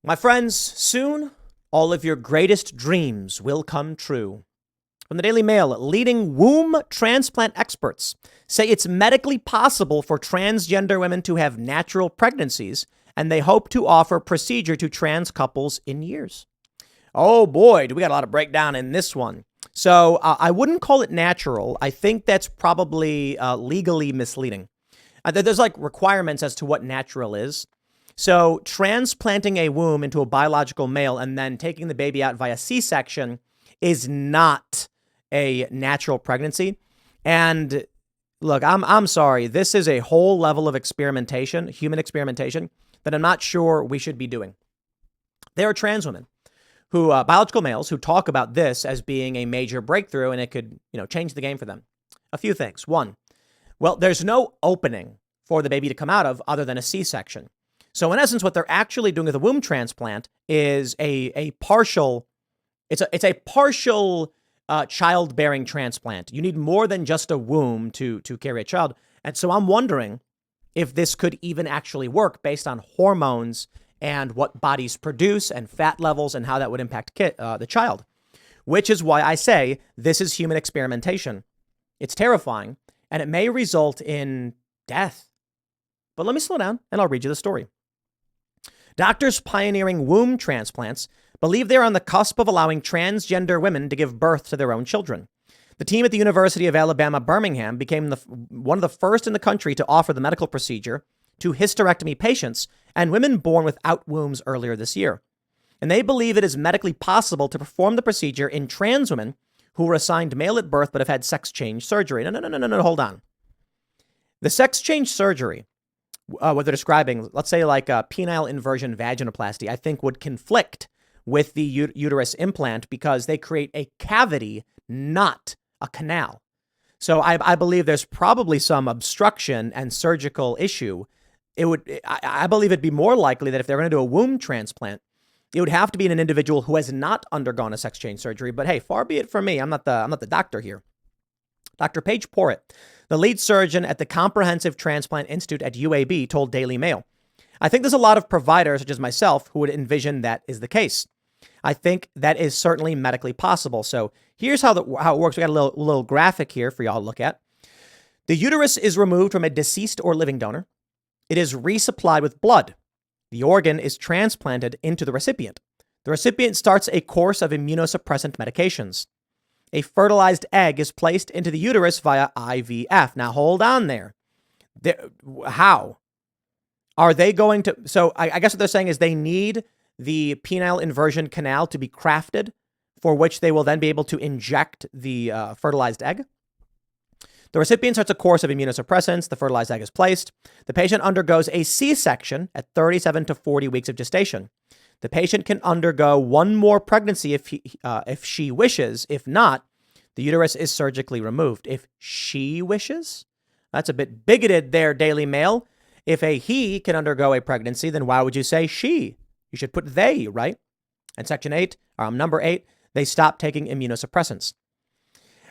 My friends, soon all of your greatest dreams will come true. From the Daily Mail, leading womb transplant experts say it's medically possible for transgender women to have natural pregnancies, and they hope to offer procedure to trans couples in years. Oh boy, do we got a lot of breakdown in this one. So I wouldn't call it natural. I think that's probably legally misleading. There's like requirements as to what natural is. So transplanting a womb into a biological male and then taking the baby out via C-section is not a natural pregnancy. And look, I'm sorry. This is a whole level of experimentation, human experimentation, that I'm not sure we should be doing. There are trans women who, biological males, who talk about this as being a major breakthrough and it could, change the game for them. A few things. One, well, there's no opening for the baby to come out of other than a C-section. So in essence, what they're actually doing with a womb transplant is a partial childbearing transplant. You need more than just a womb to carry a child. And so I'm wondering if this could even actually work based on hormones and what bodies produce and fat levels and how that would impact the child, which is why I say this is human experimentation. It's terrifying and it may result in death. But let me slow down and I'll read you the story. Doctors pioneering womb transplants believe they're on the cusp of allowing transgender women to give birth to their own children. The team at the University of Alabama, Birmingham became one of the first in the country to offer the medical procedure to hysterectomy patients and women born without wombs earlier this year. And they believe it is medically possible to perform the procedure in trans women who were assigned male at birth but have had sex change surgery. No, hold on. The sex change surgery, what they're describing, let's say like a penile inversion vaginoplasty, I think would conflict with the uterus implant because they create a cavity, not a canal. So I believe there's probably some obstruction and surgical issue. I believe it'd be more likely that if they're going to do a womb transplant, it would have to be in an individual who has not undergone a sex change surgery. But hey, far be it from me. I'm not the doctor here. Dr. Paige Porritt, the lead surgeon at the Comprehensive Transplant Institute at UAB, told Daily Mail, "I think there's a lot of providers, such as myself, who would envision that is the case. I think that is certainly medically possible." So here's how it works. We got a little graphic here for y'all to look at. The uterus is removed from a deceased or living donor. It is resupplied with blood. The organ is transplanted into the recipient. The recipient starts a course of immunosuppressant medications. A fertilized egg is placed into the uterus via IVF. Now, hold on there. How? Are they going to... So I guess what they're saying is they need the penile inversion canal to be crafted, for which they will then be able to inject the fertilized egg. The recipient starts a course of immunosuppressants. The fertilized egg is placed. The patient undergoes a C-section at 37 to 40 weeks of gestation. The patient can undergo one more pregnancy if she wishes. If not, the uterus is surgically removed. If she wishes? That's a bit bigoted there, Daily Mail. If a he can undergo a pregnancy, then why would you say she? You should put they, right? And number 8, they stop taking immunosuppressants.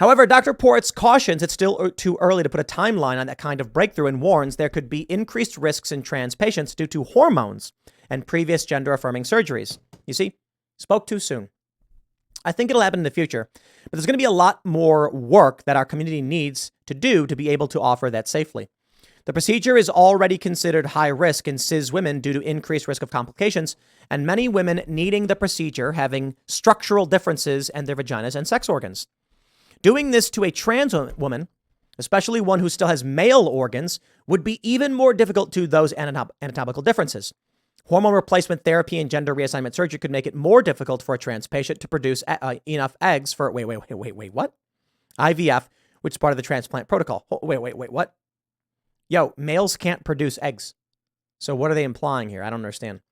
However, Dr. Porritt cautions it's still too early to put a timeline on that kind of breakthrough and warns there could be increased risks in trans patients due to hormones and previous gender-affirming surgeries. You see, spoke too soon. I think it'll happen in the future, but there's going to be a lot more work that our community needs to do to be able to offer that safely. The procedure is already considered high risk in cis women due to increased risk of complications, and many women needing the procedure having structural differences in their vaginas and sex organs. Doing this to a trans woman, especially one who still has male organs, would be even more difficult due to those anatomical differences. Hormone replacement therapy and gender reassignment surgery could make it more difficult for a trans patient to produce enough eggs for, wait, what? IVF, which is part of the transplant protocol. Wait, what? Yo, males can't produce eggs. So what are they implying here? I don't understand.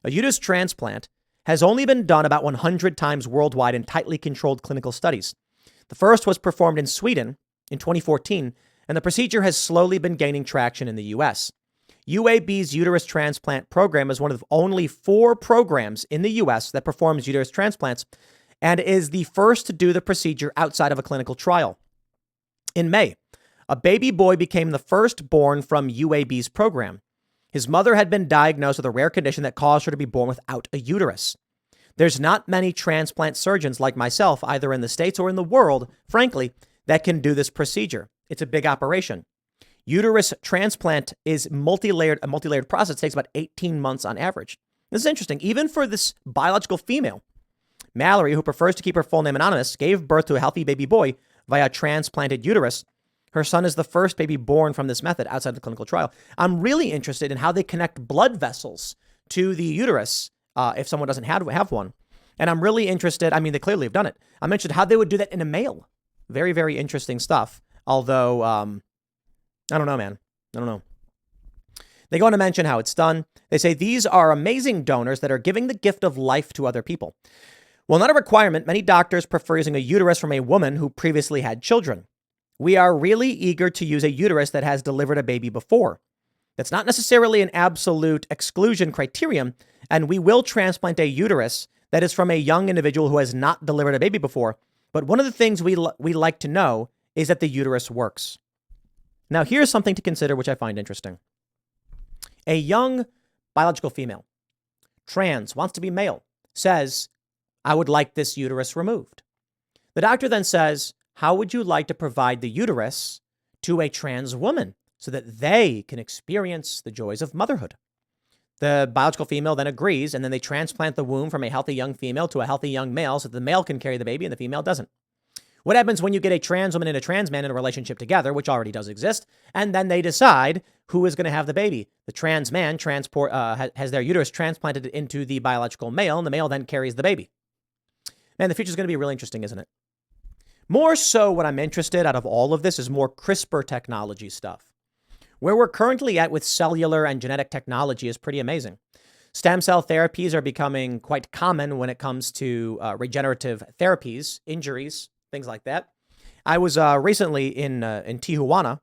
A uterus transplant has only been done about 100 times worldwide in tightly controlled clinical studies. The first was performed in Sweden in 2014, and the procedure has slowly been gaining traction in the U.S. UAB's uterus transplant program is one of only 4 programs in the U.S. that performs uterus transplants and is the first to do the procedure outside of a clinical trial. In May, a baby boy became the first born from UAB's program. His mother had been diagnosed with a rare condition that caused her to be born without a uterus. There's not many transplant surgeons like myself, either in the States or in the world, frankly, that can do this procedure. It's a big operation. Uterus transplant is a multi-layered process. It takes about 18 months on average. This is interesting. Even for this biological female, Mallory, who prefers to keep her full name anonymous, gave birth to a healthy baby boy via transplanted uterus. Her son is the first baby born from this method outside the clinical trial. I'm really interested in how they connect blood vessels to the uterus if someone doesn't have one. And I'm really interested. I mean, they clearly have done it. I'm interested how they would do that in a male. Very, very interesting stuff. Although, I don't know, man. I don't know. They go on to mention how it's done. They say these are amazing donors that are giving the gift of life to other people. While not a requirement, many doctors prefer using a uterus from a woman who previously had children. We are really eager to use a uterus that has delivered a baby before. That's not necessarily an absolute exclusion criterion, and we will transplant a uterus that is from a young individual who has not delivered a baby before. But one of the things we like to know is that the uterus works. Now, here's something to consider, which I find interesting. A young biological female, trans, wants to be male, says, I would like this uterus removed. The doctor then says, how would you like to provide the uterus to a trans woman so that they can experience the joys of motherhood? The biological female then agrees, and then they transplant the womb from a healthy young female to a healthy young male so that the male can carry the baby and the female doesn't. What happens when you get a trans woman and a trans man in a relationship together, which already does exist, and then they decide who is going to have the baby? The trans man has their uterus transplanted into the biological male, and the male then carries the baby. Man, the future is going to be really interesting, isn't it? More so, what I'm interested out of all of this is more CRISPR technology stuff. Where we're currently at with cellular and genetic technology is pretty amazing. Stem cell therapies are becoming quite common when it comes to regenerative therapies, injuries, things like that. I was recently in Tijuana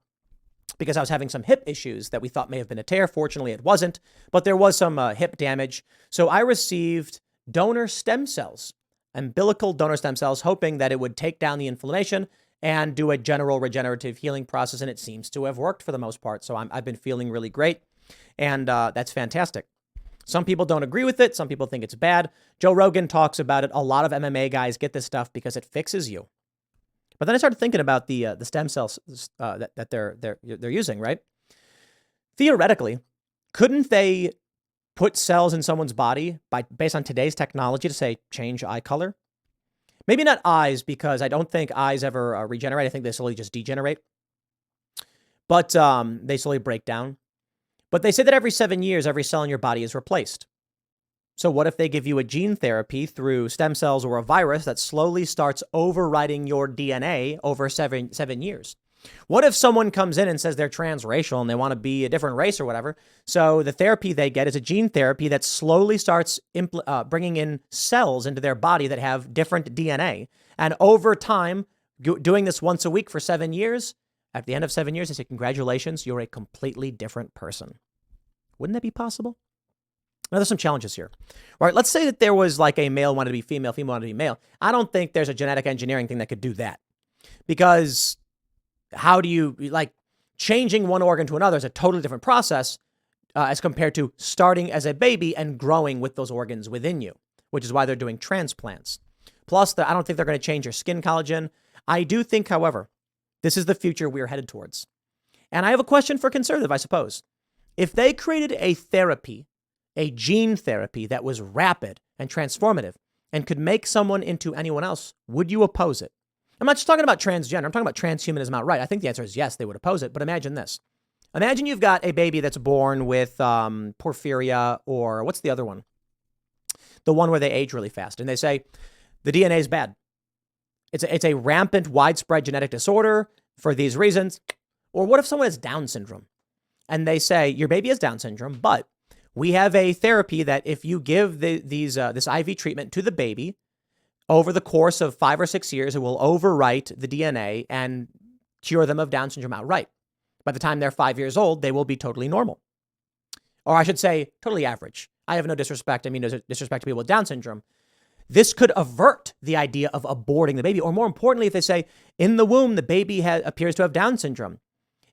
because I was having some hip issues that we thought may have been a tear. Fortunately, it wasn't, but there was some hip damage. So I received donor stem cells, umbilical donor stem cells, hoping that it would take down the inflammation and do a general regenerative healing process. And it seems to have worked for the most part. So I've been feeling really great. And that's fantastic. Some people don't agree with it. Some people think it's bad. Joe Rogan talks about it. A lot of MMA guys get this stuff because it fixes you. But then I started thinking about the stem cells that they're using, right? Theoretically, couldn't they put cells in someone's body based on today's technology to say change eye color? Maybe not eyes, because I don't think eyes ever regenerate. I think they slowly just degenerate. But they slowly break down. But they say that every 7 years, every cell in your body is replaced. So what if they give you a gene therapy through stem cells or a virus that slowly starts overwriting your DNA over seven years? What if someone comes in and says they're transracial and they want to be a different race or whatever? So the therapy they get is a gene therapy that slowly starts bringing in cells into their body that have different DNA. And over time, doing this once a week for 7 years, at the end of 7 years, they say, congratulations, you're a completely different person. Wouldn't that be possible? Now, there's some challenges here. All right, let's say that there was like a male wanted to be female, female wanted to be male. I don't think there's a genetic engineering thing that could do that. Because how do you, like, changing one organ to another is a totally different process as compared to starting as a baby and growing with those organs within you, which is why they're doing transplants. Plus, I don't think they're going to change your skin collagen. I do think, however, this is the future we're headed towards. And I have a question for conservative, I suppose. If they created a therapy, a gene therapy that was rapid and transformative and could make someone into anyone else, would you oppose it? I'm not just talking about transgender. I'm talking about transhumanism outright. I think the answer is yes, they would oppose it. But imagine this. Imagine you've got a baby that's born with porphyria, or what's the other one? The one where they age really fast. And they say the DNA is bad. It's a rampant, widespread genetic disorder for these reasons. Or what if someone has Down syndrome? And they say your baby has Down syndrome, but we have a therapy that if you give this IV treatment to the baby over the course of 5 or 6 years, it will overwrite the DNA and cure them of Down syndrome outright. By the time they're 5 years old, they will be totally normal. Or I should say totally average. I have no disrespect. I mean, no disrespect to people with Down syndrome. This could avert the idea of aborting the baby. Or more importantly, if they say in the womb, the baby appears to have Down syndrome.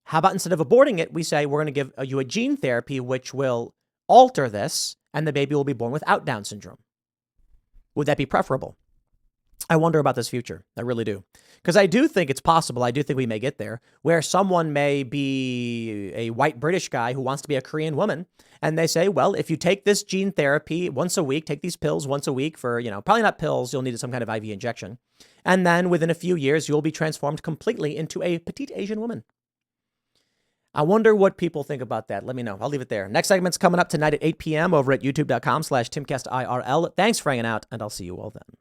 How about instead of aborting it, we say we're going to give you a gene therapy which will alter this, and the baby will be born without Down syndrome? Would that be preferable? I wonder about this future. I really do. Because I do think it's possible. I do think we may get there where someone may be a white British guy who wants to be a Korean woman. And they say, well, if you take this gene therapy once a week, take these pills once a week for, probably not pills. You'll need some kind of IV injection. And then within a few years, you'll be transformed completely into a petite Asian woman. I wonder what people think about that. Let me know. I'll leave it there. Next segment's coming up tonight at 8 p.m. over at youtube.com/TimcastIRL. Thanks for hanging out, and I'll see you all then.